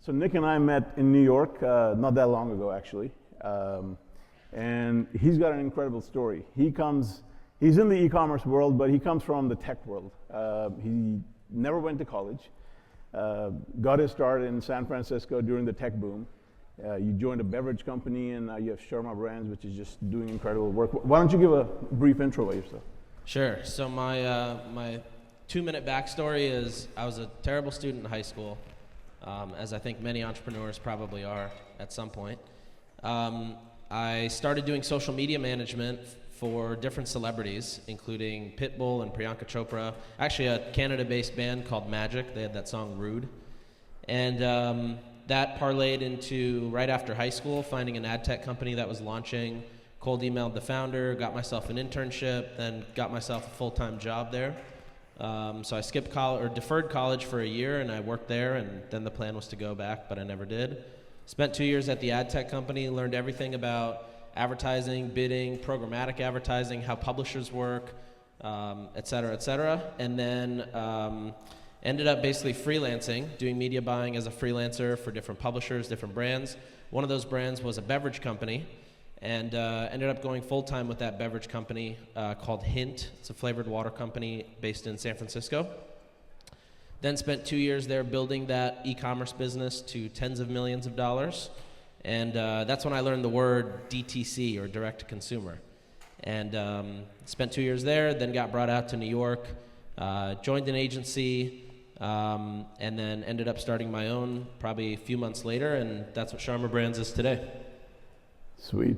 So Nick and I met in New York not that long ago, actually, and he's got an incredible story. He's in the e-commerce world, but he comes from the tech world. He never went to college, got his start in San Francisco during the tech boom. You joined a beverage company, and now you have Sharma Brands, which is just doing incredible work. Why don't you give a brief intro of yourself? Sure. So my 2-minute backstory is I was a terrible student in high school, as I think many entrepreneurs probably are at some point. I started doing social media management for different celebrities, including Pitbull and Priyanka Chopra. Actually, a Canada-based band called Magic. They had that song Rude. And that parlayed into, right after high school, finding an ad tech company that was launching. Cold emailed the founder, got myself an internship, then got myself a full-time job there. So I skipped college, or deferred college for a year, and I worked there, and then the plan was to go back, but I never did. Spent 2 years at the ad tech company, learned everything about advertising, bidding, programmatic advertising, how publishers work, et cetera, and then ended up basically freelancing, doing media buying as a freelancer for different publishers, different brands. One of those brands was a beverage company, and ended up going full-time with that beverage company called Hint. It's a flavored water company based in San Francisco. Then spent 2 years there building that e-commerce business to tens of millions of dollars. And that's when I learned the word DTC, or direct to consumer. And spent 2 years there, then got brought out to New York, joined an agency, and then ended up starting my own probably a few months later, and that's what Sharma Brands is today. Sweet.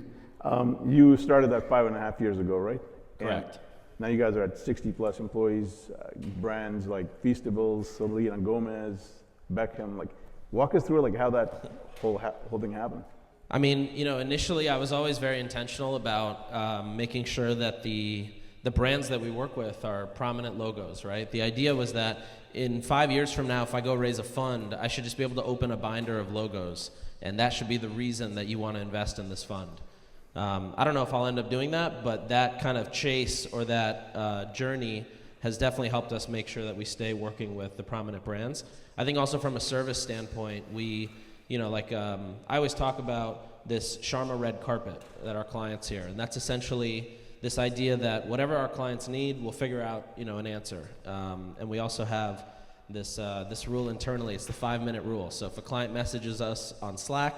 You started that 5.5 years ago, right? Correct. And now you guys are at 60 plus employees, brands like Feastables, Selena Gomez, Beckham. Like, walk us through like how that whole thing happened. I mean, initially I was always very intentional about making sure that the brands that we work with are prominent logos, right? The idea was that in 5 years from now, if I go raise a fund, I should just be able to open a binder of logos, and that should be the reason that you want to invest in this fund. I don't know if I'll end up doing that, but that kind of chase or that journey has definitely helped us make sure that we stay working with the prominent brands. I think also from a service standpoint, I always talk about this Sharma red carpet that our clients hear, and that's essentially this idea that whatever our clients need, we'll figure out, an answer. And we also have this rule internally. It's the 5-minute rule. So if a client messages us on Slack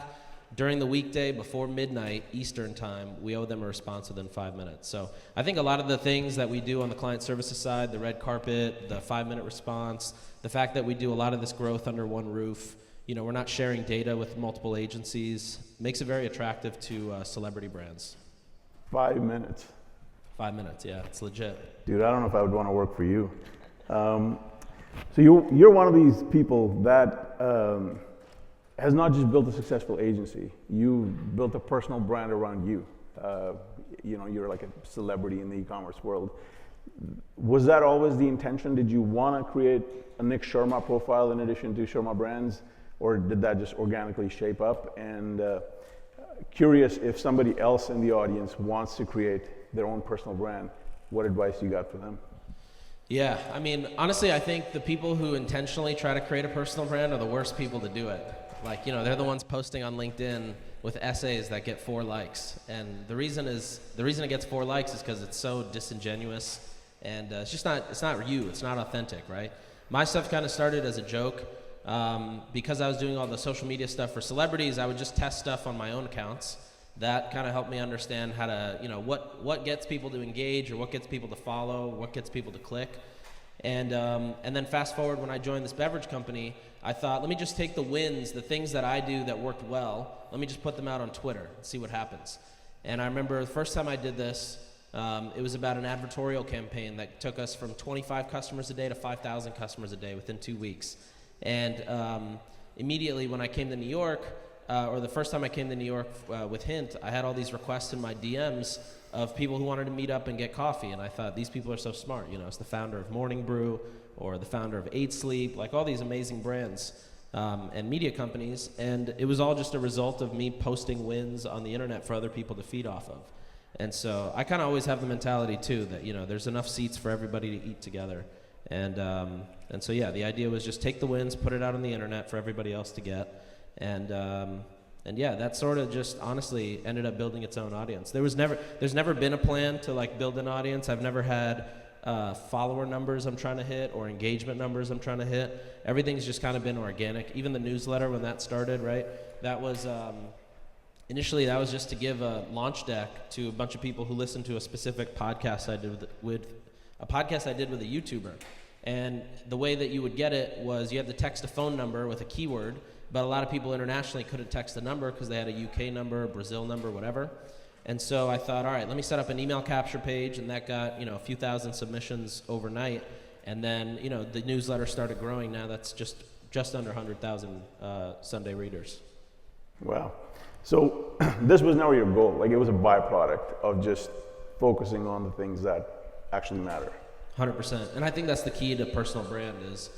during the weekday before midnight Eastern time, we owe them a response within 5 minutes. So I think a lot of the things that we do on the client services side, the red carpet, the 5-minute response, the fact that we do a lot of this growth under one roof, we're not sharing data with multiple agencies, makes it very attractive to celebrity brands. 5 minutes. 5 minutes, yeah, it's legit. Dude, I don't know if I would want to work for you. So you're one of these people that has not just built a successful agency. You built a personal brand around you. You're like a celebrity in the e-commerce world. Was that always the intention? Did you want to create a Nik Sharma profile in addition to Sharma Brands, or did that just organically shape up? And curious if somebody else in the audience wants to create their own personal brand, what advice you got for them? Yeah, I mean, honestly, I think the people who intentionally try to create a personal brand are the worst people to do it. Like, they're the ones posting on LinkedIn with essays that get 4 likes. And the reason it gets 4 likes is because it's so disingenuous, and it's not you, it's not authentic, right? My stuff kind of started as a joke. Because I was doing all the social media stuff for celebrities, I would just test stuff on my own accounts. That kind of helped me understand how to, what gets people to engage, or what gets people to follow, what gets people to click. And then fast forward, when I joined this beverage company, I thought, let me just take the wins, the things that I do that worked well, let me just put them out on Twitter and see what happens. And I remember the first time I did this, it was about an advertorial campaign that took us from 25 customers a day to 5,000 customers a day within 2 weeks. And immediately when I came to New York, or the first time I came to New York with Hint, I had all these requests in my DMs of people who wanted to meet up and get coffee, and I thought, these people are so smart. It's the founder of Morning Brew, or the founder of 8 Sleep, like all these amazing brands and media companies, and it was all just a result of me posting wins on the internet for other people to feed off of. And so I kind of always have the mentality too that there's enough seats for everybody to eat together. And so yeah, the idea was just take the wins, put it out on the internet for everybody else to get. And yeah, that sort of just honestly ended up building its own audience. There's never been a plan to like build an audience. I've never had follower numbers I'm trying to hit or engagement numbers I'm trying to hit. Everything's just kind of been organic. Even the newsletter, when that started, right? That was initially that was just to give a launch deck to a bunch of people who listened to a specific podcast I did with a YouTuber. And the way that you would get it was you had to text a phone number with a keyword, but a lot of people internationally couldn't text the number because they had a UK number, a Brazil number, whatever. And so I thought, all right, let me set up an email capture page, and that got, a few thousand submissions overnight. And then, the newsletter started growing. Now that's just under 100,000 Sunday readers. Wow. So this was never your goal. Like, it was a byproduct of just focusing on the things that actually matter. 100%. And I think that's the key to personal brand is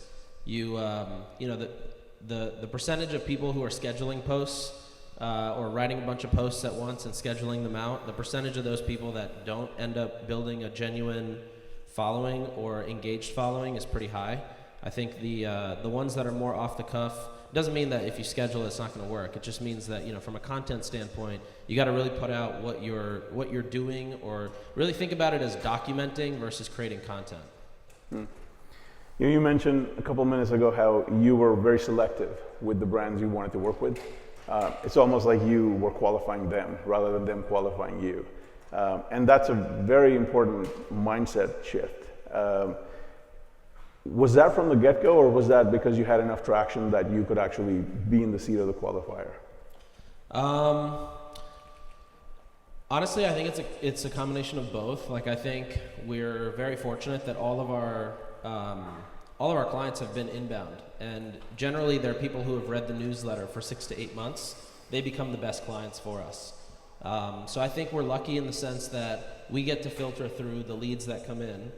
the percentage of people who are scheduling posts or writing a bunch of posts at once and scheduling them out, the percentage of those people that don't end up building a genuine following or engaged following is pretty high. I think the ones that are more off the cuff, doesn't mean that if you schedule it's not going to work. It just means that from a content standpoint, you got to really put out what you're doing, or really think about it as documenting versus creating content. You mentioned a couple minutes ago how you were very selective with the brands you wanted to work with. It's almost like you were qualifying them rather than them qualifying you. And that's a very important mindset shift. Was that from the get-go, or was that because you had enough traction that you could actually be in the seat of the qualifier? Honestly, I think it's a combination of both. Like, I think we're very fortunate that all of our clients have been inbound, and generally they're people who have read the newsletter for 6 to 8 months. They become the best clients for us. So I think we're lucky in the sense that we get to filter through the leads that come in.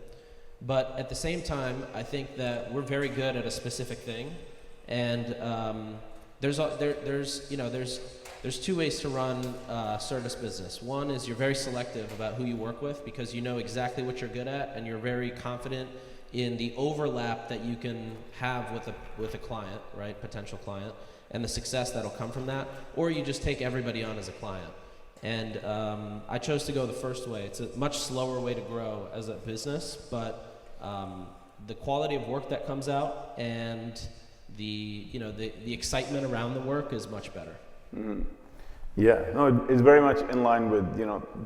But at the same time, I think that we're very good at a specific thing, and there's two ways to run a service business. One is you're very selective about who you work with because you know exactly what you're good at, and you're very confident in the overlap that you can have with a client, right, potential client, and the success that'll come from that. Or you just take everybody on as a client. And I chose to go the first way. It's a much slower way to grow as a business, but the quality of work that comes out and the excitement around the work is much better. Mm-hmm. Yeah, no, it's very much in line with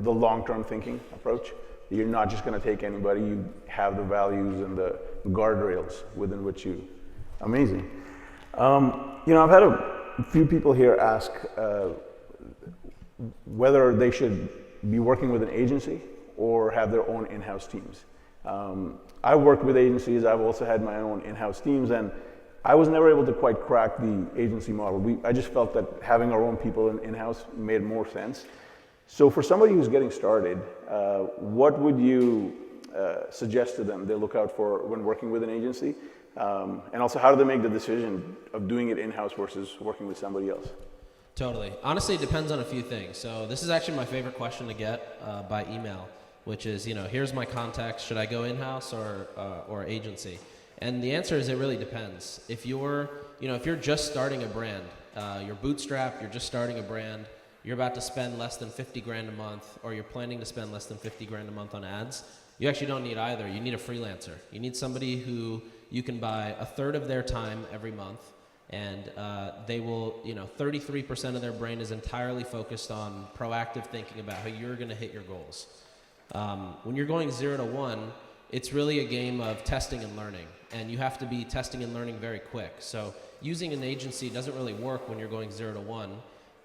the long-term thinking approach. You're not just going to take anybody. You have the values and the guardrails within which you. Amazing. I've had a few people here ask whether they should be working with an agency or have their own in-house teams. I've worked with agencies. I've also had my own in-house teams, and I was never able to quite crack the agency model. I just felt that having our own people in-house made more sense. So for somebody who's getting started, what would you suggest to them they look out for when working with an agency? And also, how do they make the decision of doing it in-house versus working with somebody else? Totally. Honestly, it depends on a few things. So this is actually my favorite question to get by email, which is, here's my contacts. Should I go in-house or agency? And the answer is it really depends. If you're just starting a brand, you're bootstrapped, you're just starting a brand, you're about to spend less than 50 grand a month, or you're planning to spend less than 50 grand a month on ads, you actually don't need either. You need a freelancer. You need somebody who you can buy a third of their time every month, and they will, 33% of their brain is entirely focused on proactive thinking about how you're going to hit your goals. When you're going 0 to 1, it's really a game of testing and learning, and you have to be testing and learning very quick. So using an agency doesn't really work when you're going 0 to 1.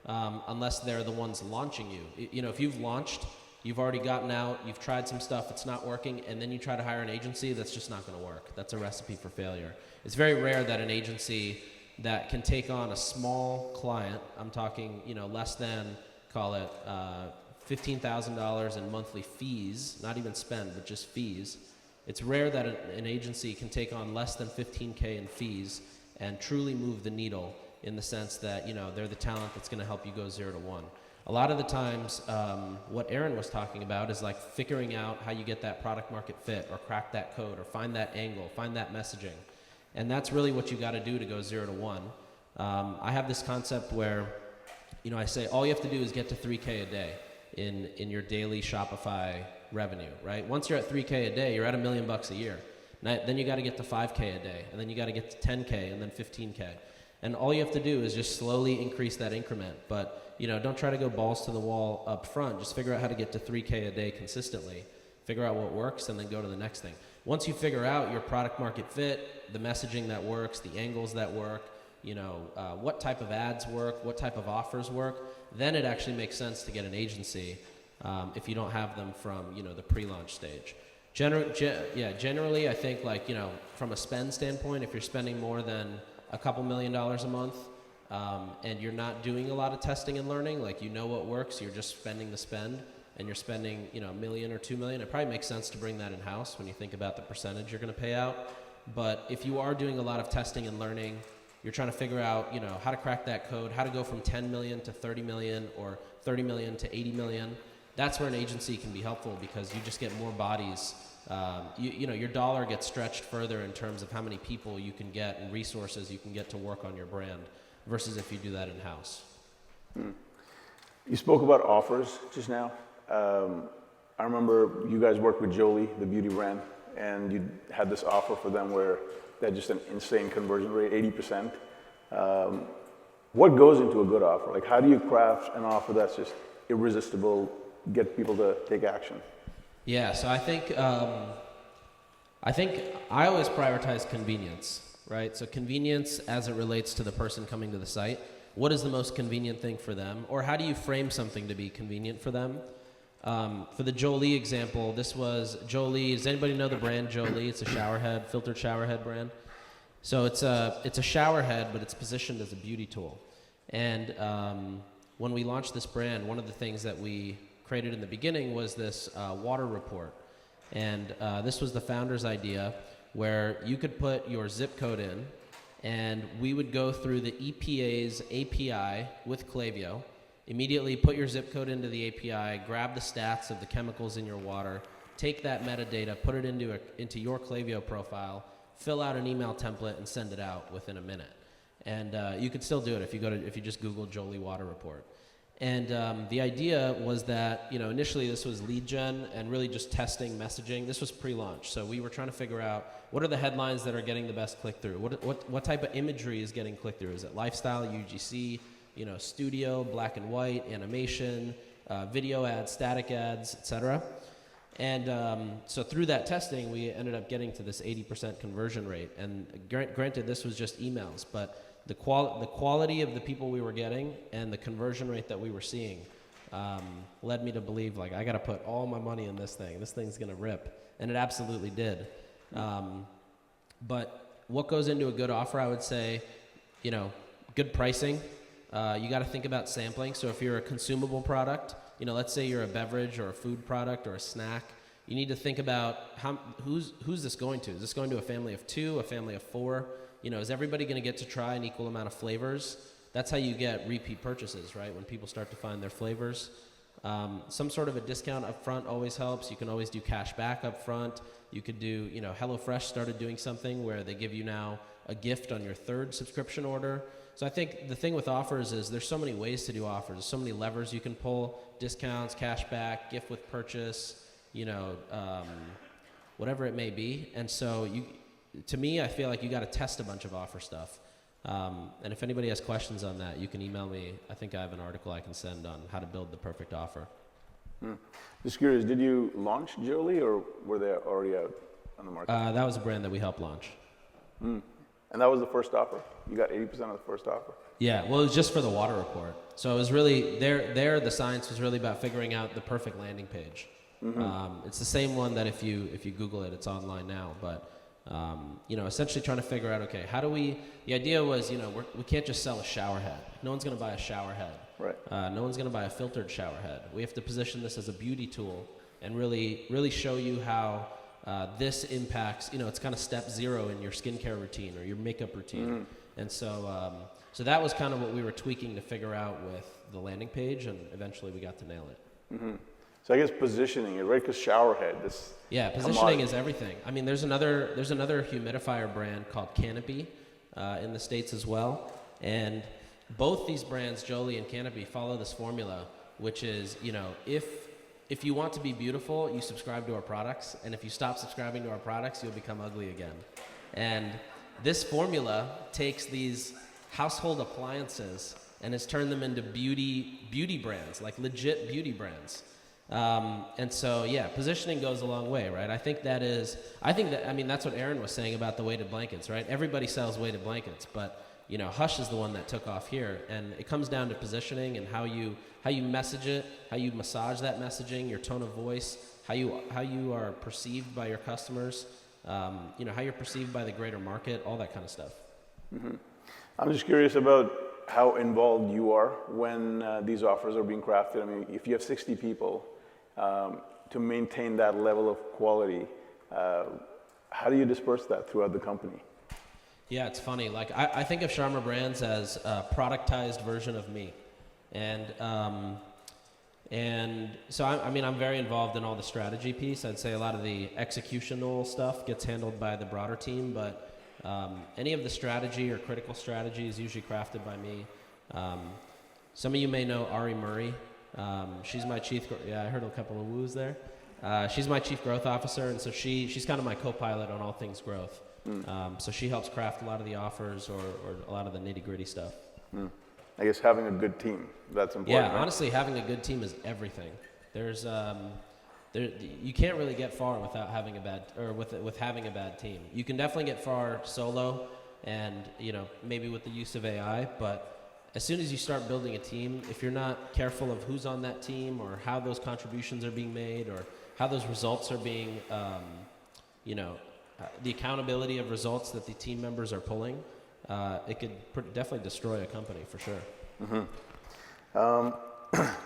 Unless they're the ones launching you. If you've launched, you've already gotten out, you've tried some stuff, it's not working, and then you try to hire an agency, that's just not going to work. That's a recipe for failure. It's very rare that an agency that can take on a small client, I'm talking, less than, call it, $15,000 in monthly fees, not even spend, but just fees. It's rare that an agency can take on less than $15K in fees and truly move the needle, in the sense that, they're the talent that's going to help you go 0 to 1. A lot of the times, what Aaron was talking about is like figuring out how you get that product market fit, or crack that code, or find that angle, find that messaging. And that's really what you got to do to go 0 to 1. I have this concept where, you know, I say all you have to do is get to 3K a day in your daily Shopify revenue, right? Once you're at 3K a day, you're at $1 million a year. Then you got to get to 5K a day, and then you got to get to 10K, and then 15K. And all you have to do is just slowly increase that increment. But, you know, don't try to go balls to the wall up front. Just figure out how to get to 3K a day consistently. Figure out what works, and then go to the next thing. Once you figure out your product market fit, the messaging that works, the angles that work, you know, what type of ads work, what type of offers work, then it actually makes sense to get an agency if you don't have them from, you know, the pre-launch stage. Generally, I think, like, you know, from a spend standpoint, if you're spending more than a couple $1 million a month and you're not doing a lot of testing and learning, like, you know what works, you're just spending the spend, and you're spending, you know, $1 million or $2 million, it probably makes sense to bring that in-house when you think about the percentage you're going to pay out. But if you are doing a lot of testing and learning, you're trying to figure out, you know, how to crack that code, how to go from 10 million to 30 million or 30 million to 80 million. That's where an agency can be helpful, because you just get more bodies. You know, your dollar gets stretched further in terms of how many people you can get and resources you can get to work on your brand versus if you do that in-house. You spoke about offers just now. I remember you guys worked with Jolie, the beauty brand, and you had this offer for them where they had just an insane conversion rate, 80%. What goes into a good offer? Like, how do you craft an offer that's just irresistible, get people to take action? Yeah, so I think I always prioritize convenience, right? So convenience as it relates to the person coming to the site. What is the most convenient thing for them? Or how do you frame something to be convenient for them? For the Jolie example, this was Jolie. Does anybody know the brand Jolie? It's a shower head, filtered shower head brand. So it's a shower head, but it's positioned as a beauty tool. And when we launched this brand, one of the things that we created in the beginning was this water report. And this was the founder's idea, where you could put your zip code in, and we would go through the EPA's API with Klaviyo, immediately put your zip code into the API, grab the stats of the chemicals in your water, take that metadata, put it into your Klaviyo profile, fill out an email template, and send it out within a minute. And you could still do it if you just Google Jolie Water Report. And the idea was that, you know, initially this was lead gen and really just testing messaging. This was pre-launch, so we were trying to figure out what are the headlines that are getting the best click-through. What type of imagery is getting click-through? Is it lifestyle, UGC, you know, studio, black and white, animation, video ads, static ads, etc. And so through that testing, we ended up getting to this 80% conversion rate. And granted, this was just emails, but the quality of the people we were getting and the conversion rate that we were seeing led me to believe, like, I got to put all my money in this thing. This thing's going to rip. And it absolutely did. But what goes into a good offer, I would say, you know, good pricing. You got to think about sampling. So if you're a consumable product, you know, let's say you're a beverage or a food product or a snack, you need to think about who's this going to? Is this going to a family of 2, a family of 4? You know, is everybody going to get to try an equal amount of flavors? That's how you get repeat purchases, right? When people start to find their flavors. Some sort of a discount up front always helps. You can always do cash back up front. You could do, you know, HelloFresh started doing something where they give you now a gift on your 3rd subscription order. So I think the thing with offers is there's so many ways to do offers. There's so many levers you can pull: discounts, cash back, gift with purchase, you know, whatever it may be. And so to me, I feel like you got to test a bunch of offer stuff. And if anybody has questions on that, you can email me. I think I have an article I can send on how to build the perfect offer. Just curious, did you launch Jolie, or were they already out on the market? That was a brand that we helped launch. And that was the first offer? You got 80% of the first offer? Yeah, well, it was just for the water report. So it was really, the science was really about figuring out the perfect landing page. It's the same one that if you Google it, it's online now. But, you know, essentially trying to figure out, okay, the idea was, you know, we can't just sell a shower head. No one's going to buy a shower head. Right. No one's going to buy a filtered shower head. We have to position this as a beauty tool and really show you how this impacts, you know, it's kind of step 0 in your skincare routine or your makeup routine. And so that was kind of what we were tweaking to figure out with the landing page, and eventually we got to nail it. So I guess positioning it, right? Because shower head, this. Yeah, positioning is everything. I mean, there's another humidifier brand called Canopy in the States as well. And both these brands, Jolie and Canopy, follow this formula, which is, if you want to be beautiful, you subscribe to our products, and if you stop subscribing to our products, you'll become ugly again. And this formula takes these household appliances and has turned them into beauty brands, like legit beauty brands. And so, yeah, positioning goes a long way, right? I think that's what Aaron was saying about the weighted blankets, right? Everybody sells weighted blankets, but Hush is the one that took off here, and it comes down to positioning and how you message it, how you massage that messaging, your tone of voice, how you are perceived by your customers, how you're perceived by the greater market, all that kind of stuff. Mm-hmm. I'm just curious about how involved you are when these offers are being crafted. I mean, if you have 60 people, to maintain that level of quality, how do you disperse that throughout the company? Yeah, it's funny. Like I think of Sharma Brands as a productized version of me, and so I'm very involved in all the strategy piece. I'd say a lot of the executional stuff gets handled by the broader team, but any of the strategy or critical strategy is usually crafted by me. Some of you may know Ari Murray. She's my I heard a couple of woos there. She's my chief growth officer, and so she's kind of my co-pilot on all things growth. So she helps craft a lot of the offers or a lot of the nitty-gritty stuff. I guess having a good team, that's important. Yeah, right? honestly, having a good team is everything. There's you can't really get far without having with having a bad team. You can definitely get far solo, and maybe with the use of AI. But as soon as you start building a team, if you're not careful of who's on that team or how those contributions are being made or how those results are being, the accountability of results that the team members are pulling, it could definitely destroy a company for sure. Mm-hmm.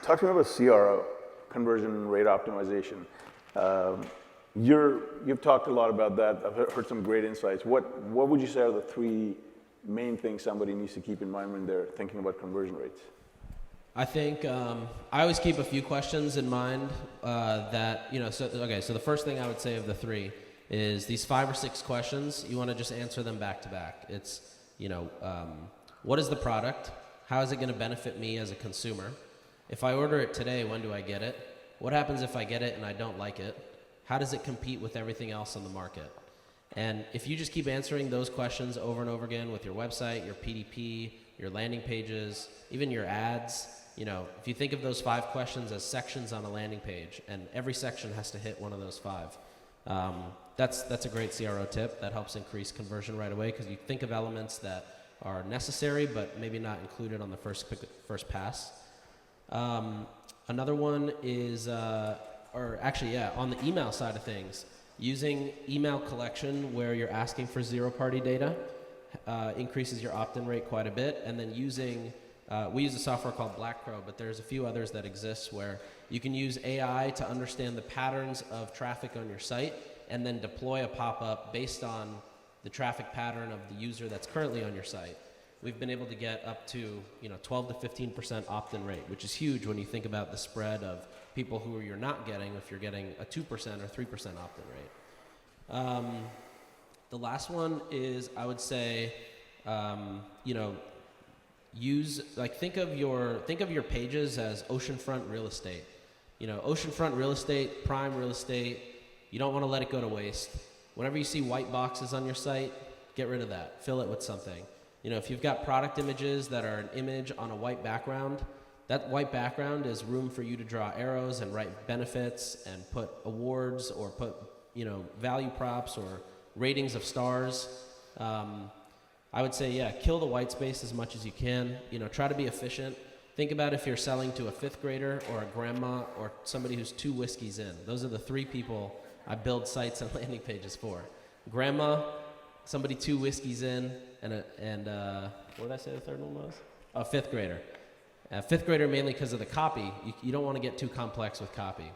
Talk to me about CRO, conversion rate optimization. You've talked a lot about that. I've heard some great insights. What would you say are the three main things somebody needs to keep in mind when they're thinking about conversion rates? I think I always keep a few questions in mind So the first thing I would say of the three is these 5 or 6 questions. You want to just answer them back to back. It's what is the product? How is it going to benefit me as a consumer? If I order it today, when do I get it? What happens if I get it and I don't like it? How does it compete with everything else on the market? And if you just keep answering those questions over and over again with your website, your PDP, your landing pages, even your ads, if you think of those 5 questions as sections on a landing page, and every section has to hit one of those 5, that's a great CRO tip that helps increase conversion right away, because you think of elements that are necessary but maybe not included on the first pass. Another one is, on the email side of things, using email collection where you're asking for zero-party data increases your opt-in rate quite a bit. And then we use a software called Black Crow, but there's a few others that exist where you can use AI to understand the patterns of traffic on your site and then deploy a pop-up based on the traffic pattern of the user that's currently on your site. We've been able to get up to 12 to 15% opt-in rate, which is huge when you think about the spread of people who you're not getting if you're getting a 2% or 3% opt-in rate. The last one is, I would say, think of your pages as oceanfront real estate. Oceanfront real estate, prime real estate. You don't want to let it go to waste. Whenever you see white boxes on your site, get rid of that. Fill it with something. If you've got product images that are an image on a white background, that white background is room for you to draw arrows and write benefits and put awards or put, value props or ratings of stars. I would say, kill the white space as much as you can. Try to be efficient. Think about if you're selling to a 5th grader or a grandma or somebody who's 2 whiskeys in. Those are the 3 people I build sites and landing pages for. Grandma, somebody 2 whiskeys in, and what did I say the third one was? A 5th grader. 5th grader mainly because of the copy. You don't want to get too complex with copy.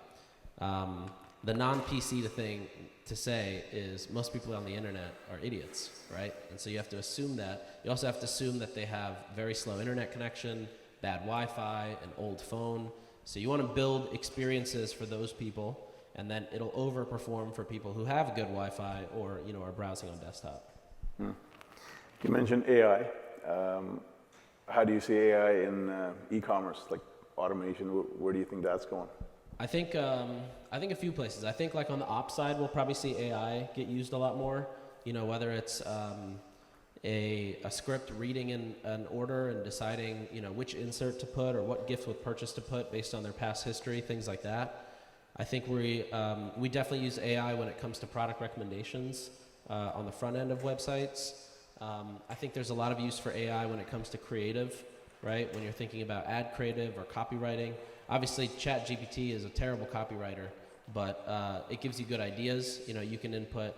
The non-PC thing to say is most people on the internet are idiots, right? And so you have to assume that. You also have to assume that they have very slow internet connection, bad Wi-Fi, an old phone. So you want to build experiences for those people, and then it'll overperform for people who have good Wi-Fi or are browsing on desktop. You mentioned AI. how do you see AI in e-commerce, like automation? Where do you think that's going? I think a few places. I think like on the ops side, we'll probably see AI get used a lot more. You know, whether it's a script reading in an order and deciding, you know, which insert to put or what gift with purchase to put based on their past history, things like that. I think we definitely use AI when it comes to product recommendations on the front end of websites. I think there's a lot of use for AI when it comes to creative, right? When you're thinking about ad creative or copywriting. Obviously, ChatGPT is a terrible copywriter, but it gives you good ideas. You know, you can input,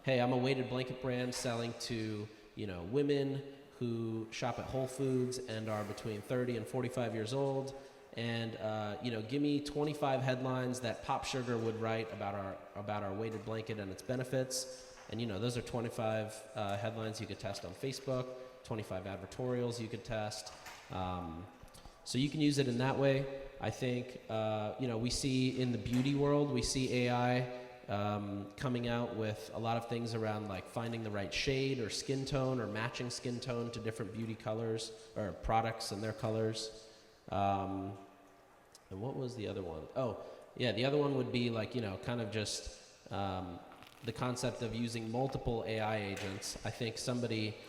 hey, I'm a weighted blanket brand selling to, you know, women who shop at Whole Foods and are between 30 and 45 years old. And, you know, give me 25 headlines that Pop Sugar would write about our weighted blanket and its benefits. And, you know, those are 25 headlines you could test on Facebook, 25 advertorials you could test. So you can use it in that way. I think, you know, we see in the beauty world, we see AI coming out with a lot of things around like finding the right shade or skin tone or matching skin tone to different beauty colors or products and their colors. And what was the other one? Oh, yeah, the other one would be like, you know, kind of just the concept of using multiple AI agents. I think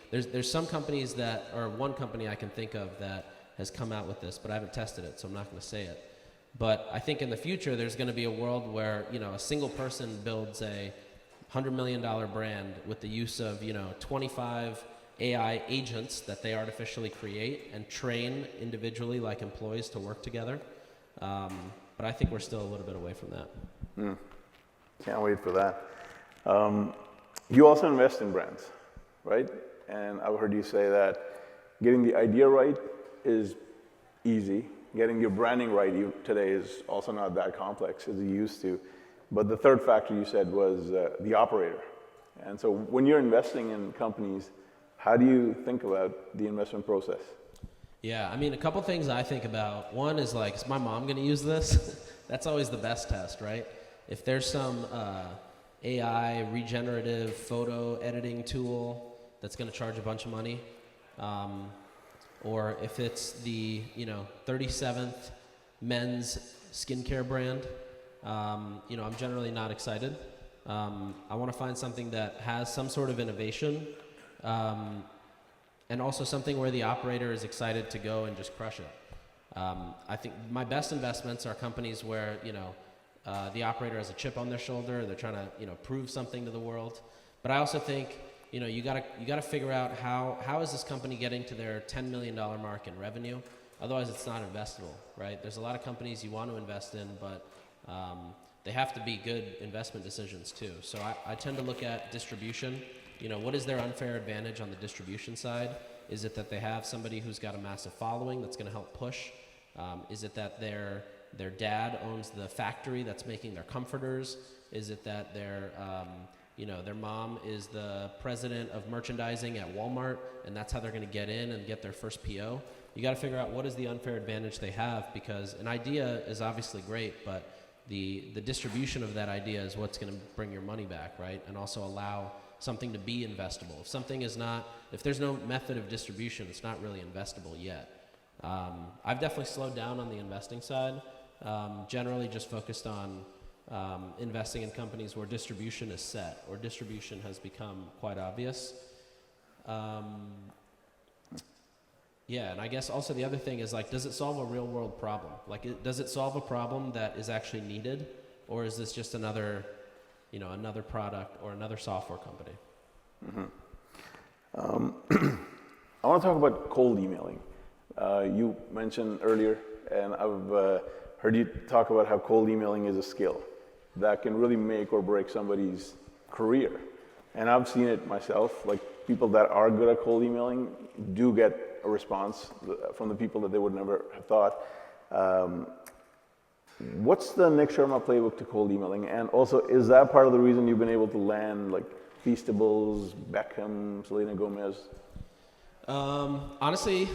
there's some companies that, or one company I can think of that has come out with this, but I haven't tested it, so I'm not going to say it. But I think in the future, there's going to be a world where, you know, a single person builds a $100 million brand with the use of, you know, 25 AI agents that they artificially create and train individually like employees to work together. But I think we're still a little bit away from that. Can't wait for that. You also invest in brands, right? And I've heard you say that getting the idea right is easy. Getting your branding right today is also not that complex as it used to. But the third factor you said was the operator. And so when you're investing in companies, how do you think about the investment process? Yeah, I mean, a couple things I think about. One is like, is my mom going to use this? That's always the best test, right? If there's some AI regenerative photo editing tool that's going to charge a bunch of money, or if it's the, you know, 37th men's skincare brand, you know, I'm generally not excited. I want to find something that has some sort of innovation, and also something where the operator is excited to go and just crush it. I think my best investments are companies where, you know, the operator has a chip on their shoulder. They're trying to, you know, prove something to the world. But I also think, you know, you gotta figure out how is this company getting to their $10 million mark in revenue? Otherwise, it's not investable, right? There's a lot of companies you want to invest in, but they have to be good investment decisions too. So I tend to look at distribution. You know, what is their unfair advantage on the distribution side? Is it that they have somebody who's got a massive following that's going to help push? Is it that their dad owns the factory that's making their comforters? Is it that their mom is the president of merchandising at Walmart, and that's how they're going to get in and get their first PO? You got to figure out what is the unfair advantage they have, because an idea is obviously great, but the distribution of that idea is what's going to bring your money back, right? And also allow something to be investable. If there's no method of distribution, it's not really investable yet. I've definitely slowed down on the investing side, generally just focused on investing in companies where distribution is set or distribution has become quite obvious. Yeah, and I guess also the other thing is like, does it solve a real world problem? Like, does it solve a problem that is actually needed, or is this just another product or another software company? I want to talk about cold emailing. You mentioned earlier, and I've heard you talk about how cold emailing is a skill that can really make or break somebody's career. And I've seen it myself, like people that are good at cold emailing do get a response from the people that they would never have thought. What's the Nik Sharma playbook to cold emailing? And also, is that part of the reason you've been able to land like Feastables, Beckham, Selena Gomez? Honestly,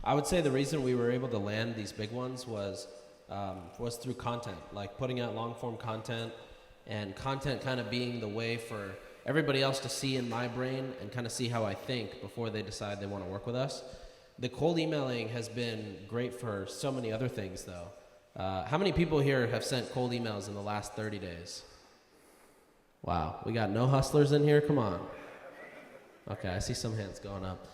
I would say the reason we were able to land these big ones was through content, like putting out long form content, and content kind of being the way for everybody else to see in my brain and kind of see how I think before they decide they want to work with us. The cold emailing has been great for so many other things, though. How many people here have sent cold emails in the last 30 days? Wow, we got no hustlers in here? Come on. Okay, I see some hands going up.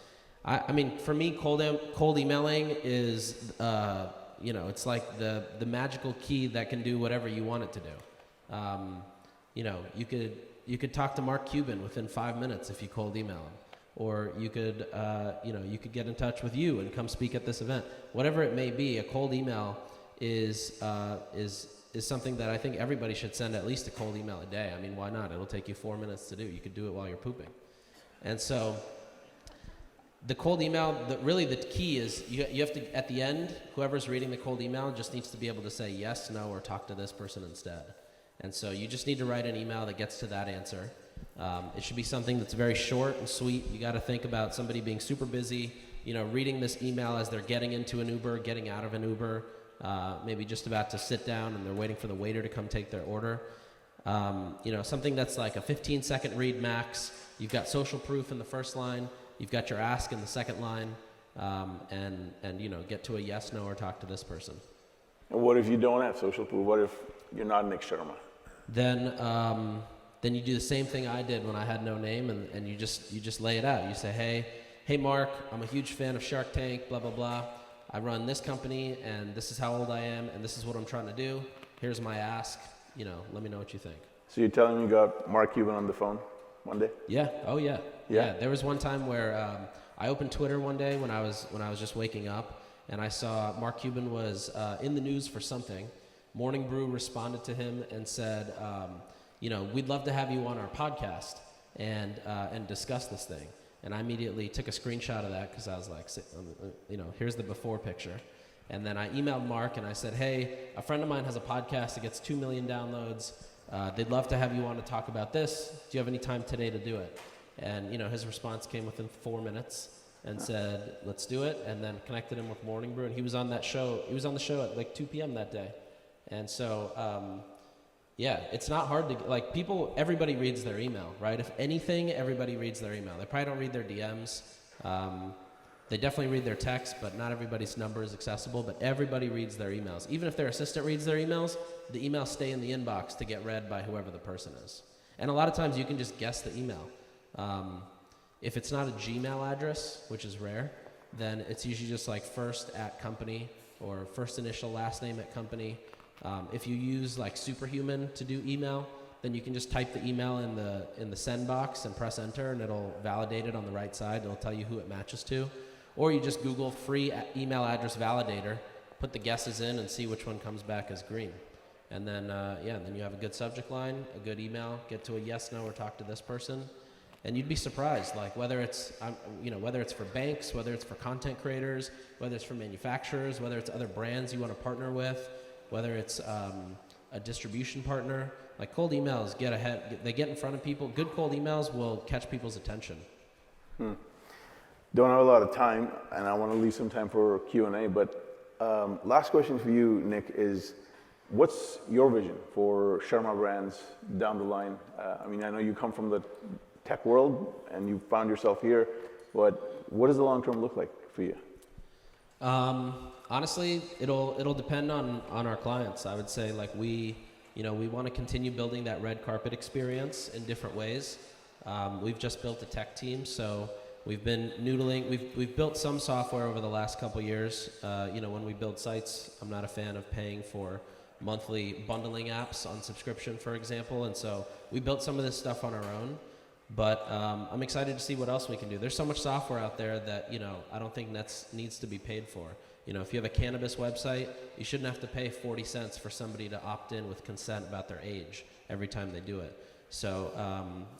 I mean, for me, cold emailing is, it's like the magical key that can do whatever you want it to do. You could talk to Mark Cuban within 5 minutes if you cold email him. Or you could get in touch with you and come speak at this event. Whatever it may be, a cold email is something that I think everybody should send at least a cold email a day. I mean, why not? It'll take you 4 minutes to do. You could do it while you're pooping. And so the cold email, really the key is you have to, at the end, whoever's reading the cold email just needs to be able to say yes, no, or talk to this person instead. And so you just need to write an email that gets to that answer. It should be something that's very short and sweet. You got to think about somebody being super busy, reading this email as they're getting into an Uber, getting out of an Uber, maybe just about to sit down and they're waiting for the waiter to come take their order. Something that's like a 15-second read max. You've got social proof in the first line. You've got your ask in the second line, and get to a yes, no, or talk to this person. And what if you don't have social proof? What if you're not Nik Sharma? Then you do the same thing I did when I had no name, and you just lay it out. You say, hey Mark, I'm a huge fan of Shark Tank, blah, blah, blah. I run this company, and this is how old I am, and this is what I'm trying to do. Here's my ask. Let me know what you think. So you're telling me you got Mark Cuban on the phone one day? Yeah. Oh, yeah. Yeah. There was one time where I opened Twitter one day when I was just waking up, and I saw Mark Cuban was in the news for something. Morning Brew responded to him and said, we'd love to have you on our podcast and discuss this thing. And I immediately took a screenshot of that because I was like, here's the before picture. And then I emailed Mark and I said, hey, a friend of mine has a podcast that gets 2 million downloads. They'd love to have you on to talk about this. Do you have any time today to do it? And, his response came within 4 minutes and said, let's do it. And then connected him with Morning Brew. And he was on that show. He was on the show at like 2 p.m. that day. And so, it's not hard to, everybody reads their email, right? If anything, everybody reads their email. They probably don't read their DMs. They definitely read their text, but not everybody's number is accessible, but everybody reads their emails. Even if their assistant reads their emails, the emails stay in the inbox to get read by whoever the person is. And a lot of times you can just guess the email. If it's not a Gmail address, which is rare, then it's usually just like first@company or first initial last name at company. If you use like Superhuman to do email, then you can just type the email in the send box and press enter, and it'll validate it on the right side. It'll tell you who it matches to. Or you just Google free email address validator, put the guesses in, and see which one comes back as green. And then, then you have a good subject line, a good email, get to a yes, no, or talk to this person. And you'd be surprised, like whether it's for banks, whether it's for content creators, whether it's for manufacturers, whether it's other brands you want to partner with, whether it's a distribution partner. Like cold emails get ahead, they get in front of people. Good cold emails will catch people's attention. Don't have a lot of time, and I want to leave some time for Q&A, but last question for you, Nik, is what's your vision for Sharma Brands down the line? I know you come from the tech world and you found yourself here, but what does the long term look like for you? Honestly, it'll depend on our clients. I would say we want to continue building that red carpet experience in different ways. We've just built a tech team, so we've been noodling. We've built some software over the last couple years. When we build sites, I'm not a fan of paying for monthly bundling apps on subscription, for example, and so we built some of this stuff on our own. But I'm excited to see what else we can do. There's so much software out there that I don't think needs to be paid for. If you have a cannabis website, you shouldn't have to pay 40 cents for somebody to opt in with consent about their age every time they do it. So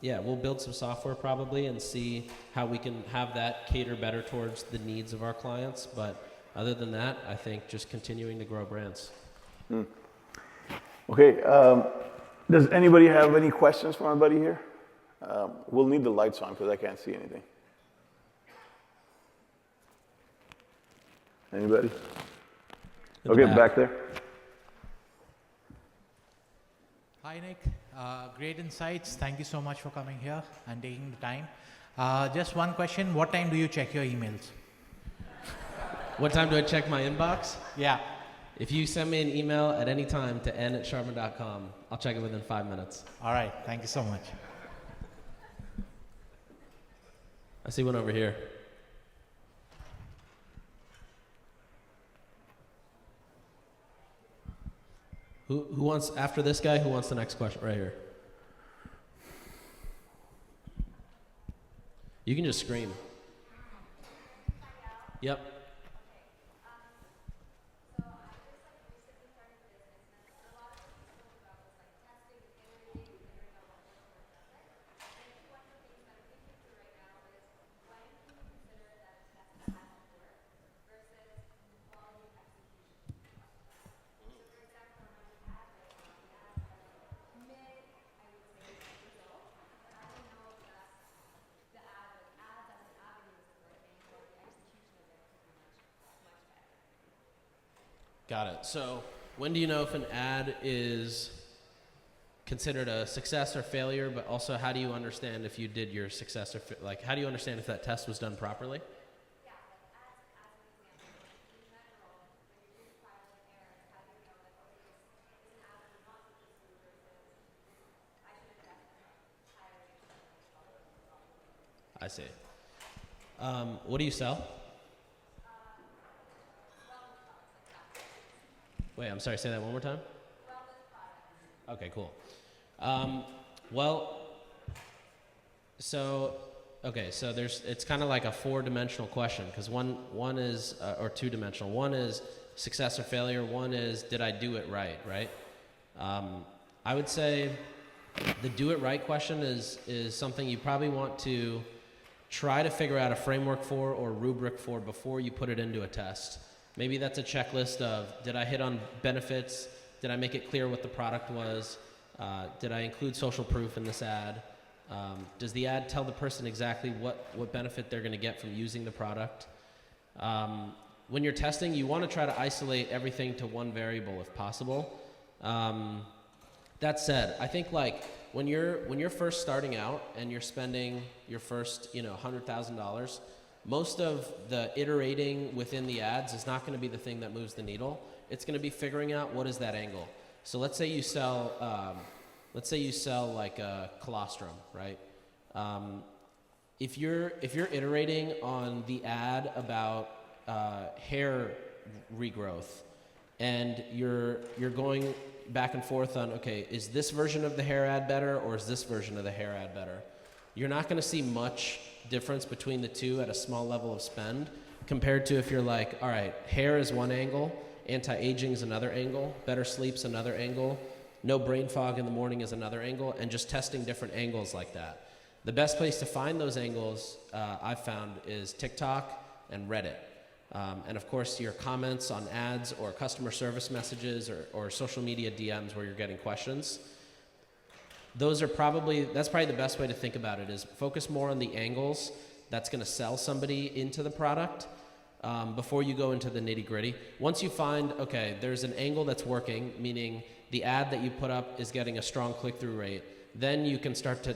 we'll build some software probably and see how we can have that cater better towards the needs of our clients. But other than that, I think just continuing to grow brands. Okay. Does anybody have any questions for anybody here? We'll need the lights on because I can't see anything. Anybody? Okay, back there. Hi, Nik. Great insights. Thank you so much for coming here and taking the time. Just one question. What time do you check your emails? What time do I check my inbox? Yeah. If you send me an email at any time to n@sharma.com, I'll check it within 5 minutes. All right. Thank you so much. I see one over here. Who wants, after this guy, who wants the next question? Right here. You can just scream. Yep. Got it. So when do you know if an ad is considered a success or failure, but also how do you understand if you did your success or like how do you understand if that test was done properly? I see. What do you sell? Wait, I'm sorry, say that one more time? Okay, cool. So it's kind of like a 4-dimensional question because one is, or 2-dimensional. One is success or failure. One is, did I do it right, right? I would say the do it right question is something you probably want to try to figure out a framework for or rubric for before you put it into a test. Maybe that's a checklist of, did I hit on benefits? Did I make it clear what the product was? Did I include social proof in this ad? Does the ad tell the person exactly what benefit they're going to get from using the product? When you're testing, you want to try to isolate everything to one variable if possible. That said, I think like when you're first starting out and you're spending your first $100,000, most of the iterating within the ads is not going to be the thing that moves the needle. It's going to be figuring out what is that angle. So let's say you sell like a colostrum, right? If you're iterating on the ad about hair regrowth, and you're going back and forth on, okay, is this version of the hair ad better or is this version of the hair ad better? You're not going to see much difference between the two at a small level of spend compared to if you're like, all right, hair is one angle, anti-aging is another angle, better sleep's another angle, no brain fog in the morning is another angle, and just testing different angles like that. The best place to find those angles I've found is TikTok and Reddit. And of course your comments on ads or customer service messages or social media DMs where you're getting questions. That's probably the best way to think about it is focus more on the angles that's going to sell somebody into the product before you go into the nitty gritty. Once you find, okay, there's an angle that's working, meaning the ad that you put up is getting a strong click-through rate, then you can start to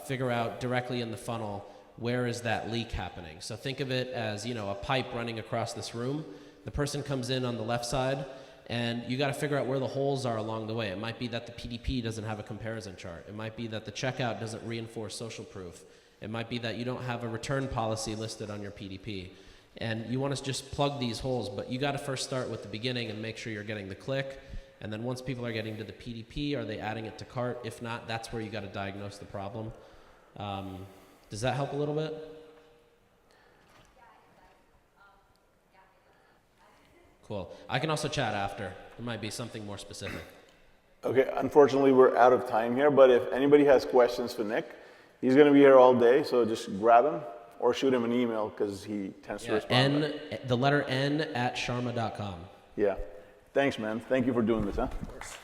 figure out directly in the funnel where is that leak happening. So think of it as a pipe running across this room. The person comes in on the left side, and you got to figure out where the holes are along the way. It might be that the PDP doesn't have a comparison chart. It might be that the checkout doesn't reinforce social proof. It might be that you don't have a return policy listed on your PDP. And you want to just plug these holes, but you got to first start with the beginning and make sure you're getting the click. And then once people are getting to the PDP, are they adding it to cart? If not, that's where you got to diagnose the problem. Does that help a little bit? Cool. I can also chat after. There might be something more specific. Okay, unfortunately we're out of time here, but if anybody has questions for Nik, he's going to be here all day, so just grab him or shoot him an email because he tends to respond. The letter N @sharma.com. Yeah. Thanks, man. Thank you for doing this, huh? Of course.